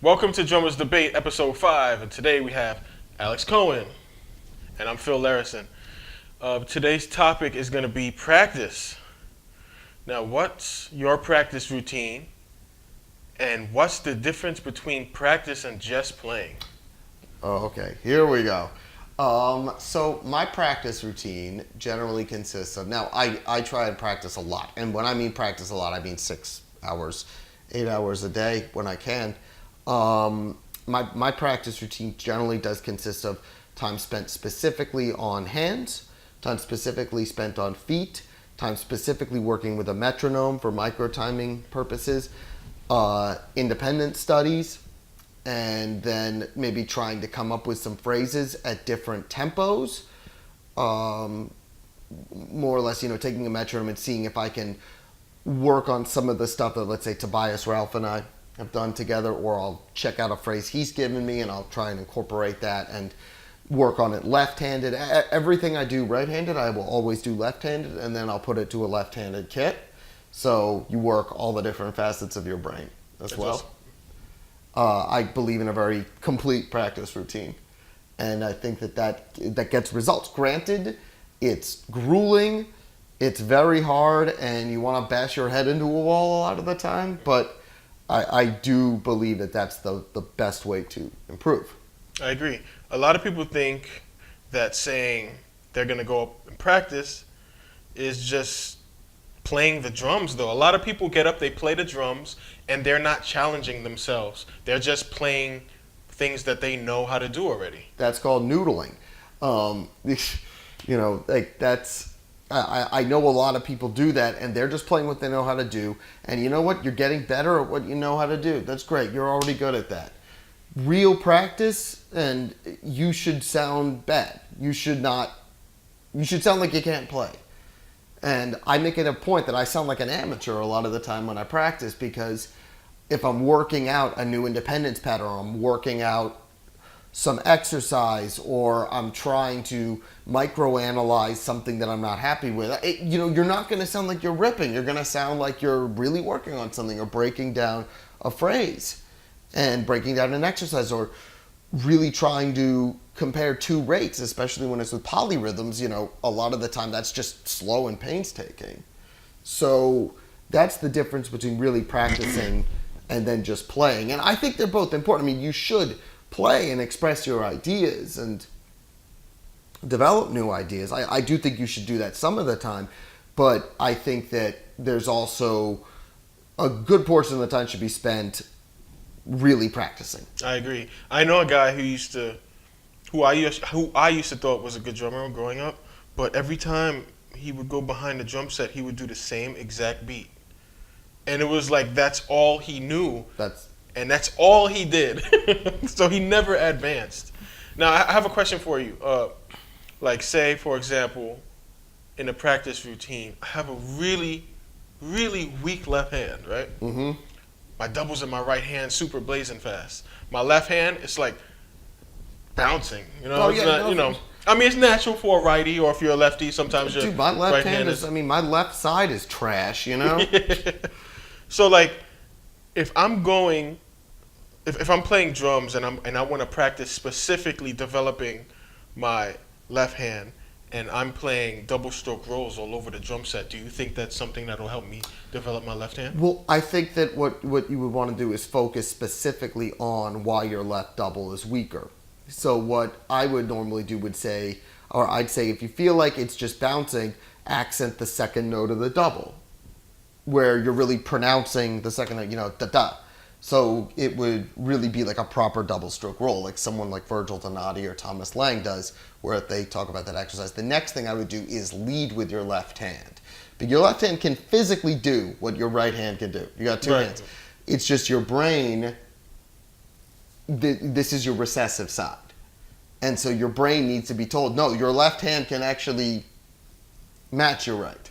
Welcome to Drummers Debate, episode 5, and today we have Alex Cohen, and I'm Phil Larison. Today's topic is going to be practice. Now, what's your practice routine, and what's the difference between practice and just playing? Oh, okay. Here we go. So my practice routine generally consists of, now I try and practice a lot. And when I mean practice a lot, I mean 6 hours, 8 hours a day when I can. My practice routine generally does consist of time spent specifically on hands, time specifically spent on feet, time specifically working with a metronome for micro timing purposes, independent studies, and then maybe trying to come up with some phrases at different tempos. More or less, taking a metronome and seeing if I can work on some of the stuff that, let's say, Tobias Ralph and I have done together, or I'll check out a phrase he's given me and I'll try and incorporate that and work on it left-handed. Everything I do right-handed, I will always do left-handed, and then I'll put it to a left-handed kit. So you work all the different facets of your brain as well. I believe in a very complete practice routine, and I think that gets results. Granted, it's grueling, it's very hard, and you want to bash your head into a wall a lot of the time, but I do believe that that's the best way to improve. I agree. A lot of people think that saying they're going to go up and practice is just playing the drums, though. A lot of people get up, they play the drums, and they're not challenging themselves. They're just playing things that they know how to do already. That's called noodling. That's... I know a lot of people do that, and they're just playing what they know how to do. And you know what? You're getting better at what you know how to do. That's great. You're already good at that. Real practice, and you should sound bad. You should sound like you can't play. And I make it a point that I sound like an amateur a lot of the time when I practice, because if I'm working out a new independence pattern, or I'm working out some exercise, or I'm trying to microanalyze something that I'm not happy with, you're not going to sound like you're ripping. You're going to sound like you're really working on something, or breaking down a phrase and breaking down an exercise, or really trying to compare two rates, especially when it's with polyrhythms. A lot of the time that's just slow and painstaking. So that's the difference between really practicing and then just playing. And I think they're both important. I mean, you should play and express your ideas and develop new ideas. I do think you should do that some of the time, but I think that there's also a good portion of the time should be spent really practicing. I agree. I know a guy who I used to thought was a good drummer growing up, but every time he would go behind the drum set, he would do the same exact beat. And it was like that's all he knew. And that's all he did. So he never advanced. Now, I have a question for you. Say, for example, in a practice routine, I have a really, really weak left hand, right? Mm-hmm. My doubles in my right hand super blazing fast. My left hand, it's like bouncing. It's natural for a righty, or if you're a lefty, sometimes your my left right hand is, my left side is trash, So, if I'm going, if I'm playing drums and I want to practice specifically developing my left hand, and I'm playing double stroke rolls all over the drum set, do you think that's something that'll help me develop my left hand? Well, I think that what you would want to do is focus specifically on why your left double is weaker. So what I would normally do I'd say if you feel like it's just bouncing, accent the second note of the double, where you're really pronouncing the second note, da-da. So it would really be like a proper double stroke roll, like someone like Virgil Donati or Thomas Lang does, where they talk about that exercise. The next thing I would do is lead with your left hand. But your left hand can physically do what your right hand can do. You got two hands. It's just your brain, this is your recessive side. And so your brain needs to be told, no, your left hand can actually match your right.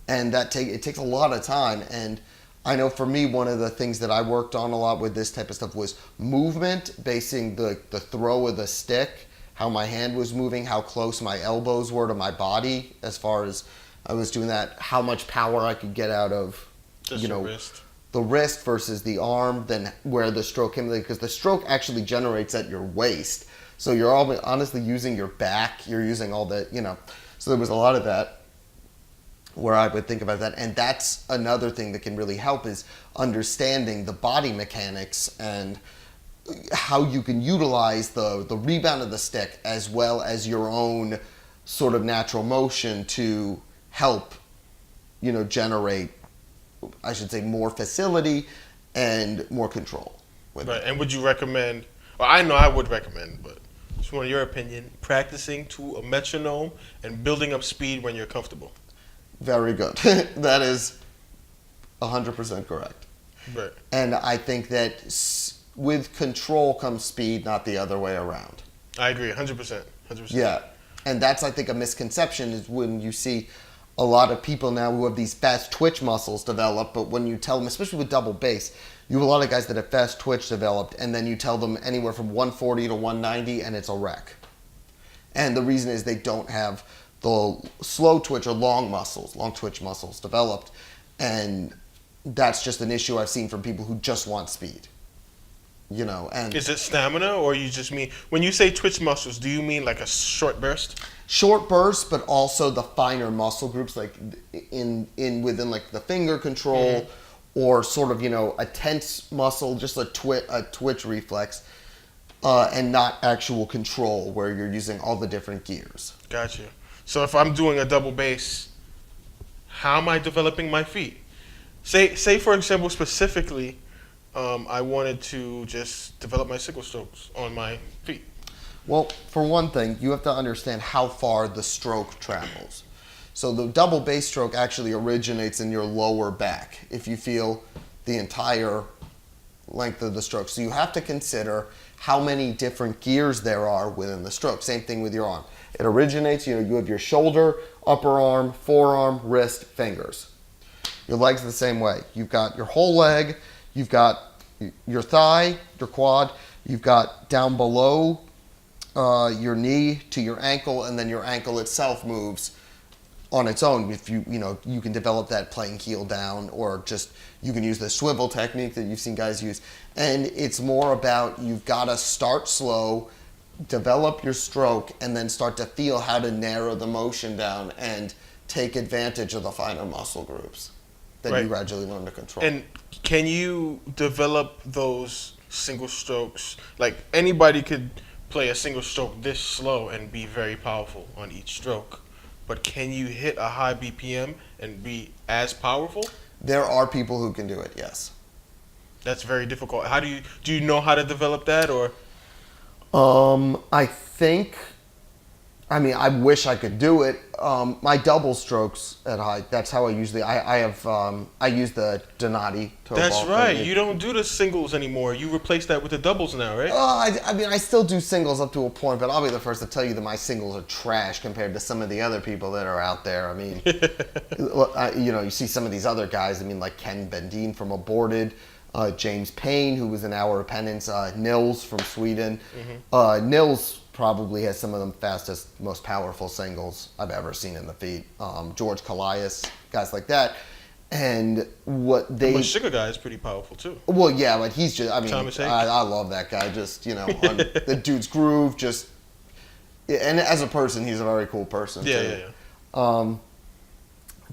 And it takes a lot of time. And I know for me, one of the things that I worked on a lot with this type of stuff was movement, basing the throw of the stick, how my hand was moving, how close my elbows were to my body as far as I was doing that, how much power I could get out of, Just your wrist. the wrist versus the arm than where the stroke came, because the stroke actually generates at your waist. So you're honestly using your back. You're using all the, So there was a lot of that where I would think about that. And that's another thing that can really help is understanding the body mechanics and how you can utilize the rebound of the stick as well as your own sort of natural motion to help, generate, I should say, more facility and more control. Right. And would you recommend, well, I know I would recommend, but just want your opinion, practicing to a metronome and building up speed when you're comfortable? Very good. That is 100% correct. Right. And I think that with control comes speed, not the other way around. I agree, 100%. 100%. Yeah. And that's, I think, a misconception is when you see a lot of people now who have these fast twitch muscles develop, but when you tell them, especially with double bass, you have a lot of guys that have fast twitch developed, and then you tell them anywhere from 140 to 190, and it's a wreck. And the reason is they don't have the slow twitch or long twitch muscles developed, and that's just an issue I've seen from people who just want speed. And is it stamina, or you just mean, when you say twitch muscles, do you mean like a short burst? Short bursts, but also the finer muscle groups, like within like the finger control, or sort of a tense muscle, just a twitch reflex, and not actual control where you're using all the different gears. Gotcha. So if I'm doing a double bass, how am I developing my feet? Say for example, specifically, I wanted to just develop my single strokes on my feet. Well, for one thing, you have to understand how far the stroke travels. So the double bass stroke actually originates in your lower back, if you feel the entire length of the stroke. So you have to consider how many different gears there are within the stroke. Same thing with your arm. It originates, you have your shoulder, upper arm, forearm, wrist, fingers. Your legs are the same way. You've got your whole leg, you've got your thigh, your quad, you've got down below your knee to your ankle, and then your ankle itself moves on its own. If you can develop that playing heel down, or just you can use the swivel technique that you've seen guys use. And it's more about, you've got to start slow, develop your stroke, and then start to feel how to narrow the motion down and take advantage of the finer muscle groups that you gradually learn to control. And can you develop those single strokes? Like, anybody could play a single stroke this slow and be very powerful on each stroke. But can you hit a high BPM and be as powerful? There are people who can do it, yes. That's very difficult. How do you know how to develop that, or? I wish I could do it. My double strokes at high, that's how I usually, I use the Donati toe That's ball right. technique. You don't do the singles anymore. You replace that with the doubles now, right? I still do singles up to a point, but I'll be the first to tell you that my singles are trash compared to some of the other people that are out there. I mean, you see some of these other guys, like Ken Bendine from Aborted, James Payne, who was in Hour of Penance, Nils from Sweden. Nils probably has some of the fastest, most powerful singles I've ever seen in the feet. George Callias, guys like that. And what they... But Sugar Guy is pretty powerful too. Well, yeah, but he's just... Thomas Hanks. I love that guy. Just, on the dude's groove, just... And as a person, he's a very cool person, too. Yeah.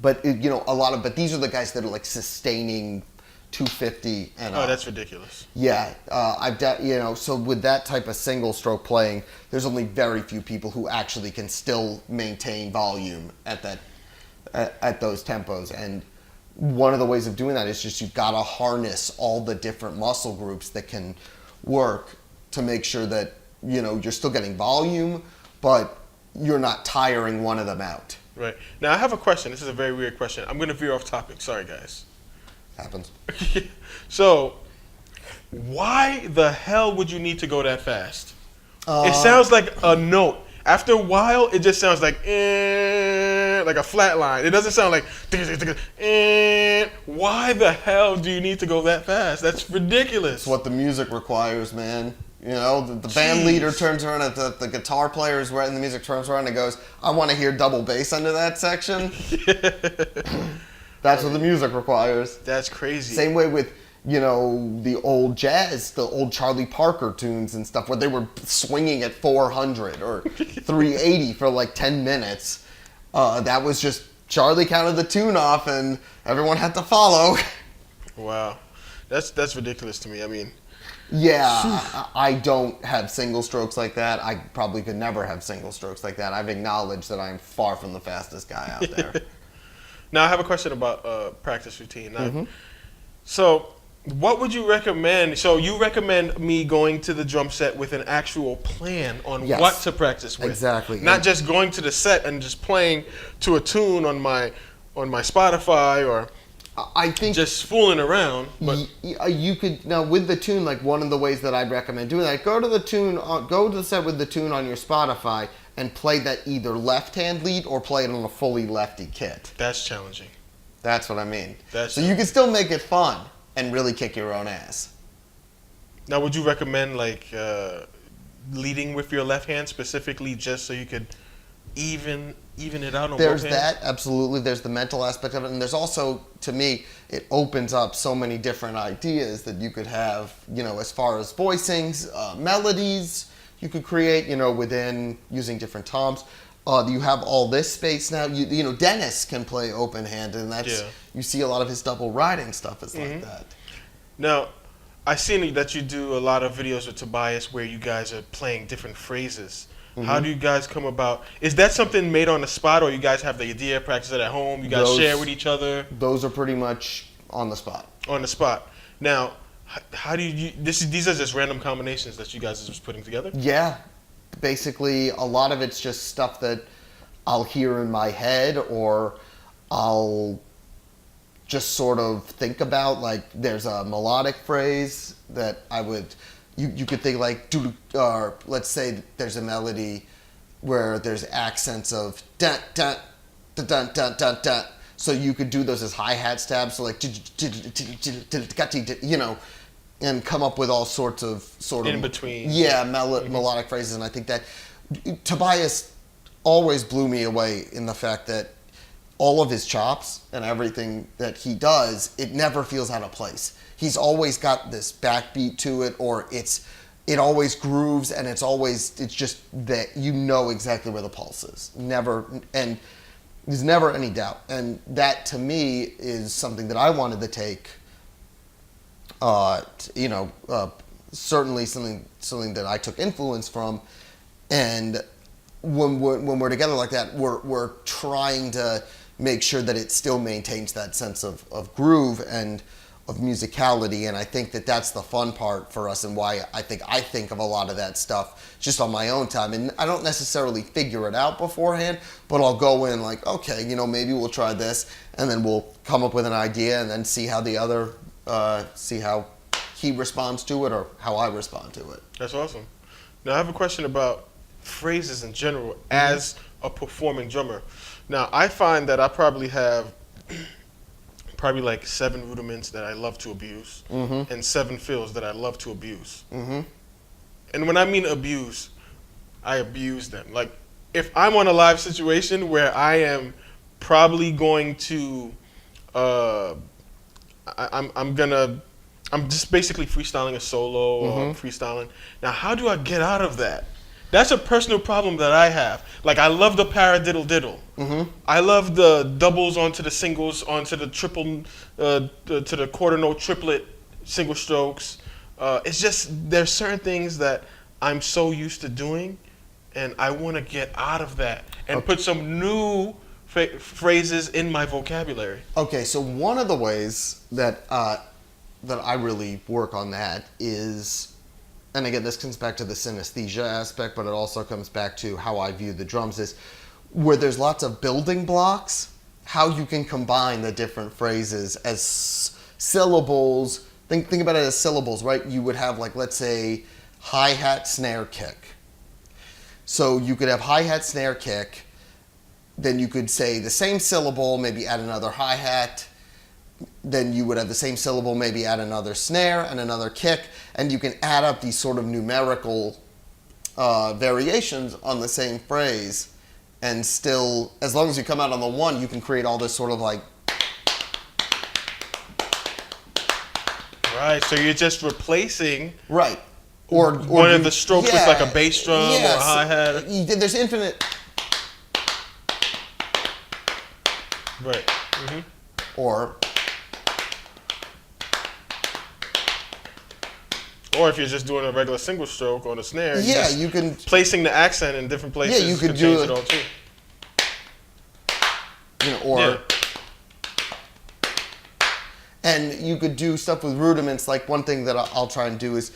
But, but these are the guys that are, like, sustaining 250 and up. Oh, that's ridiculous. Yeah, so with that type of single stroke playing, there's only very few people who actually can still maintain volume at those tempos. And one of the ways of doing that is just, you've got to harness all the different muscle groups that can work to make sure that, you're still getting volume, but you're not tiring one of them out. Right. Now, I have a question. This is a very weird question. I'm going to veer off topic. Sorry, guys. Happens. So, why the hell would you need to go that fast? It sounds like a note. After a while, it just sounds like a flat line. It doesn't sound like why the hell do you need to go that fast? That's ridiculous. It's what the music requires, man. The band leader turns around, the guitar player is writing the music, turns around and goes, I want to hear double bass under that section. That's what the music requires. That's crazy. Same way with, you know, the old jazz, the old Charlie Parker tunes and stuff, where they were swinging at 400 or 380 for like 10 minutes. That was just Charlie counted the tune off, and everyone had to follow. Wow, that's ridiculous to me. I mean, yeah, I don't have single strokes like that. I probably could never have single strokes like that. I've acknowledged that I'm far from the fastest guy out there. now I have a question about practice routine. Now, so, what would you recommend? So, you recommend me going to the drum set with an actual plan on Yes. what to practice with, Exactly. not just going to the set and just playing to a tune on my Spotify or I think just fooling around. But you could now with the tune, like one of the ways that I'd recommend doing that, go to the set with the tune on your Spotify and play that either left hand lead or play it on a fully lefty kit. that's challenging. That's what I mean. That's so you can still make it fun and really kick your own ass. Now, would you recommend like leading with your left hand specifically, just so you could even it out on There's both hands? that, absolutely. There's the mental aspect of it. And there's also, to me, it opens up so many different ideas that you could have, you know, as far as voicings, melodies you could create, you know, within using different toms. You have all this space now. You know, Dennis can play open hand, and that's, you see a lot of his double riding stuff is like that. Now, I've seen that you do a lot of videos with Tobias where you guys are playing different phrases. How do you guys come about? Is that something made on the spot, or you guys have the idea, practice it at home, you guys share with each other? Those are pretty much on the spot. On the spot. Now, how do you, these are just random combinations that you guys are just putting together? Yeah. Basically, a lot of it's just stuff that I'll hear in my head, or I'll just sort of think about. Like, there's a melodic phrase that I would... You could think like, or let's say there's a melody where there's accents of dun dun dun dun dun dun dun. So you could do those as hi-hat stabs, so like, you know, and come up with all sorts of in between. Yeah, melodic phrases. And I think that Tobias always blew me away in the fact that all of his chops and everything that he does, it never feels out of place. He's always got this backbeat to it, or it always grooves, and it's just that you know exactly where the pulse is. Never, and there's never any doubt. And that to me is something that I wanted to take. Certainly something that I took influence from, and when we're together like that, we're trying to make sure that it still maintains that sense of groove and of musicality, and I think that that's the fun part for us, and why I think of a lot of that stuff just on my own time, and I don't necessarily figure it out beforehand, but I'll go in like, okay, you know, maybe we'll try this, and then we'll come up with an idea, and then see how see how he responds to it or how I respond to it. That's awesome. Now, I have a question about phrases in general as a performing drummer. Now, I find that I probably have like 7 rudiments that I love to abuse, and 7 fills that I love to abuse. And when I mean abuse, I abuse them. Like, if I'm on a live situation where I am probably going to, I'm just basically freestyling a solo or freestyling. Now, how do I get out of that? That's a personal problem that I have. Like, I love the paradiddle diddle. I love the doubles onto the singles, onto the triple, to the quarter note triplet single strokes. It's just, there's certain things that I'm so used to doing, and I want to get out of that and put some new phrases in my vocabulary. Okay, so one of the ways that I really work on that is, and again, this comes back to the synesthesia aspect, but it also comes back to how I view the drums, is where there's lots of building blocks, how you can combine the different phrases as syllables. Think about it as syllables, right? You would have, like, let's say, hi-hat, snare, kick. So you could have hi-hat, snare, kick. Then you could say the same syllable, maybe add another hi-hat. Then you would have the same syllable, maybe add another snare and another kick, and you can add up these sort of numerical variations on the same phrase, and still, as long as you come out on the one, you can create all this sort of like Right. So you're just replacing Right. Or one of the strokes with like a bass drum or a yes. hi-hat. There's infinite. Right. Mm-hmm. Or Or if you're just doing a regular single stroke on a snare, you can placing the accent in different places. you could change do it all too. Or and you could do stuff with rudiments. Like one thing that I'll try and do is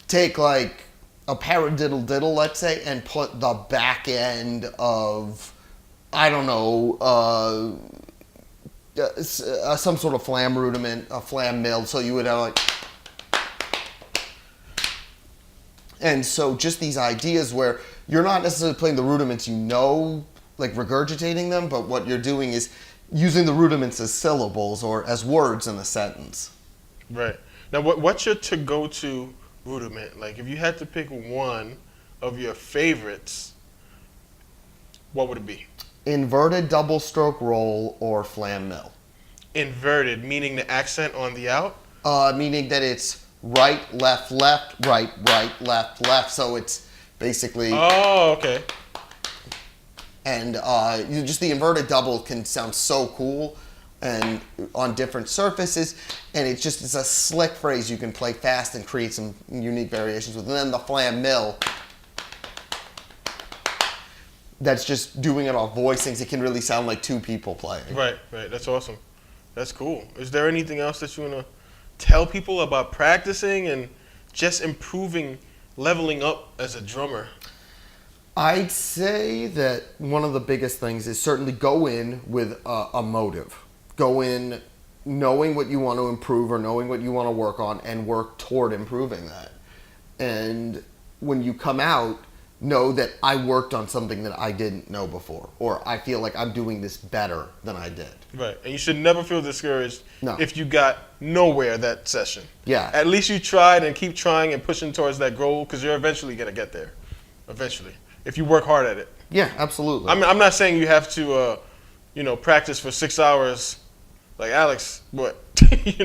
take like a paradiddle diddle, let's say, and put the back end of, I don't know, some sort of flam rudiment, a flam mill. So you would have like. And so just these ideas where you're not necessarily playing the rudiments, like regurgitating them, but what you're doing is using the rudiments as syllables or as words in a sentence. Right. Now, what's your to-go-to rudiment? Like, if you had to pick one of your favorites, what would it be? Inverted double stroke roll or flam mill. Inverted, meaning the accent on the out? Meaning that it's right, left, left, right, right, left, left. So it's basically. Oh, okay. And just the inverted double can sound so cool, and on different surfaces, and it's a slick phrase you can play fast and create some unique variations with. And then the flam mill, that's just doing it off voicings. It can really sound like two people playing. Right. That's awesome. That's cool. Is there anything else that you want to tell people about practicing and just improving, leveling up as a drummer? I'd say that one of the biggest things is certainly go in with a motive. Go in knowing what you want to improve or knowing what you want to work on and work toward improving that. And when you come out, know that I worked on something that I didn't know before, or I feel like I'm doing this better than I did. Right. And you should never feel discouraged No. if you got nowhere that session. Yeah. At least you tried, and keep trying and pushing towards that goal, because you're eventually going to get there. Eventually. If you work hard at it. Yeah, absolutely. I'm not saying you have to, practice for 6 hours like Alex, but, if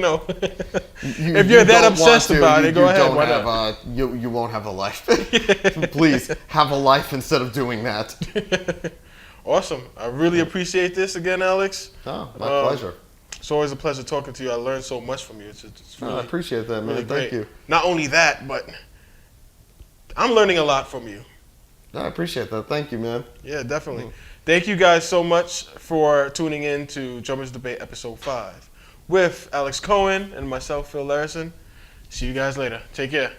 you're that obsessed about it, go ahead. Why not? You won't have a life. Please, have a life instead of doing that. Awesome. I really appreciate this again, Alex. Oh, my pleasure. It's always a pleasure talking to you. I learned so much from you. It's really, I appreciate that, man. really Thank great. you. Not only that, but I'm learning a lot from you. I appreciate that. Thank you, man. Yeah, definitely. Thank you guys so much for tuning in to Drummers Debate Episode 5 with Alex Cohen and myself, Phil Larison. See you guys later. Take care.